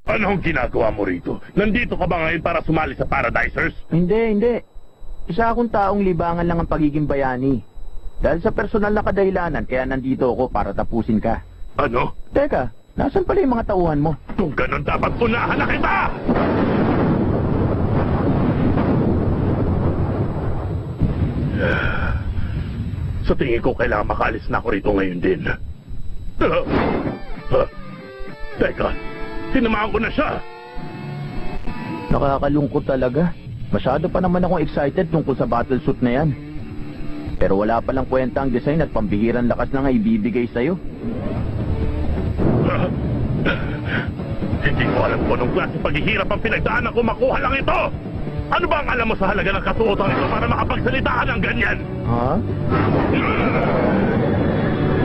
Anong ginagawa mo rito? Nandito ka ba ngayon para sumali sa Paradisers? Hindi. Isa akong taong libangan lang ang pagiging bayani. Dahil sa personal na kadahilanan, kaya nandito ako para tapusin ka. Ano? Teka, nasan pala yung mga tauhan mo? Kung ganun dapat unahan na kita! Sa tingin ko kailangan makaalis na ako rito ngayon din. Teka, tinamaan ko na siya. Nakakalungkot talaga. Masyado pa naman akong excited tungkol sa battlesuit na yan. Pero wala palang kwenta ang design at pambihirang lakas na nga ibibigay sa'yo. Hindi ko alam kung anong klase paghihirap ang pinagdaanan ko makuha lang ito! Ano ba ang alam mo sa halaga ng kasuotan ito para makapagsalita ka ng ganyan? Ha?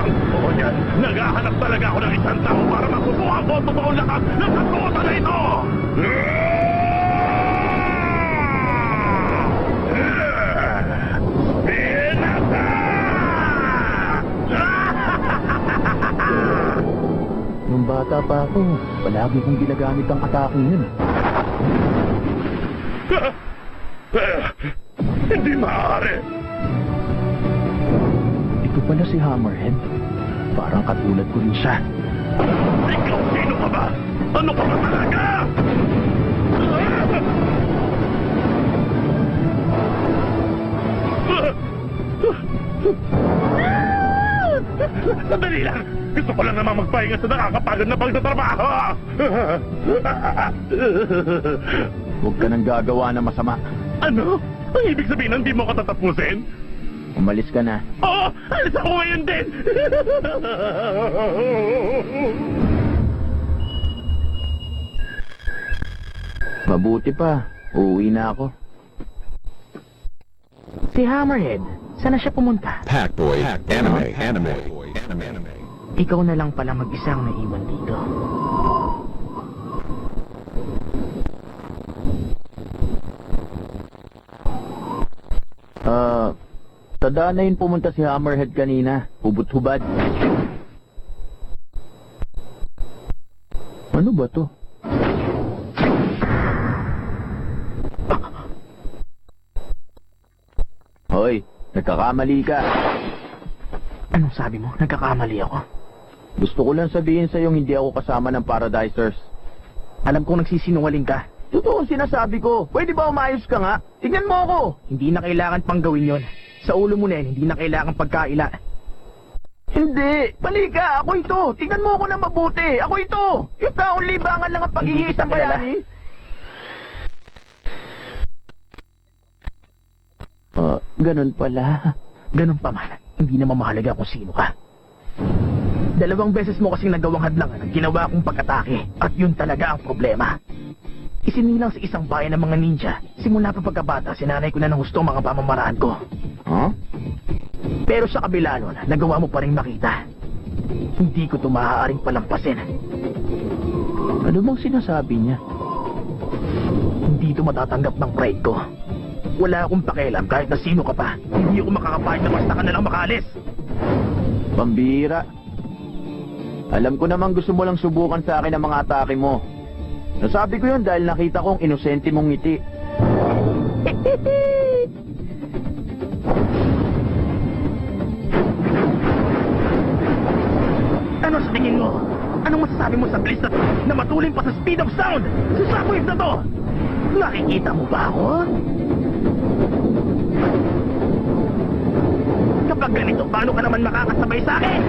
Ang totoo niyan, naghahanap talaga ako ng isang tao para masubukan ko ang totoong lakas ng kasuotan na ito! Binasa! Nung bata pa ako, palagi kong ginagamit ang atake yun. Hindi maaari! Ito pala si Hammerhead. Parang katulad ko rin siya. Ikaw sino ka ba? Ano ka ba talaga? Sandali lang! Gusto ko lang naman magpahinga sa nakakapagod na pagtatrabaho! Huwag ka nang gagawa ng masama. Ano? Ang ibig sabihin hindi mo katatapusin? Umalis ka na. Oo! Alis ako ngayon din! Mabuti pa. Uuwi na ako. Si Hammerhead, saan na siya pumunta? Packboy, anime. Ikaw na lang pala mag-isang naiwan dito. Tadaan na yun pumunta si Hammerhead kanina. Hubot-hubad. Ano ba to? Hoy, nagkakamali ka. Anong sabi mo? Nagkakamali ako. Gusto ko lang sabihin sa'yo hindi ako kasama ng Paradisers. Alam kong nagsisinungaling ka. Totoo ang sinasabi ko. Pwede ba umayos ka nga? Tignan mo ako. Hindi na kailangan pang gawin yon. Sa ulo mo na yan, hindi na kailangan pagkaila. Hindi! Bali ka! Ako ito! Tingnan mo ako na mabuti! Ako ito! Yung taong libangan lang ang pagiging isang bayani! Ganun pala. Ganun pa man, hindi na mamahalaga kung sino ka. 2 beses mo kasing nagawang hadlangan ang ginawa kong pag-atake. At yun talaga ang problema. Isinilang sa isang bayan ng mga ninja. Simula pa pagkabata, sinanay ko na ng gusto ang mga pamamaraan ko. Huh? Pero sa kabila nun, nagawa mo pa rin makita. Hindi ko ito maaaring palampasin. Ano bang sinasabi niya? Hindi ito matatanggap ng pride ko. Wala akong pakialam kahit na sino ka pa. Hindi ako makakapahit na basta ka na lang makaalis. Pambira. Alam ko namang gusto mo lang subukan sa akin ang mga atake mo. Nasabi ko yun dahil nakita kong inosente mong ngiti. Ano sa tingin mo? Anong masasabi mo sa bilis na to na matuling pa sa speed of sound? Sa shockwave na to! Nakikita mo ba ako? Kapag ganito, paano ka naman makakasabay sa akin?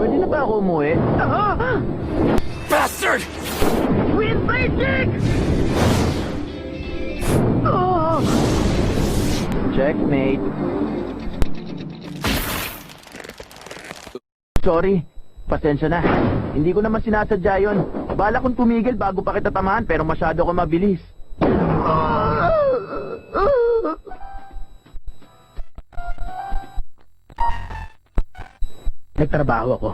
Pwede na ba ako umuwi? Bastard! Wind Blade! Oh! Checkmate. Sorry. Pasensya na. Hindi ko naman sinasadya yun. Bala kong tumigil bago pa kita tamahan pero masyado ko mabilis. Nagtrabaho ako.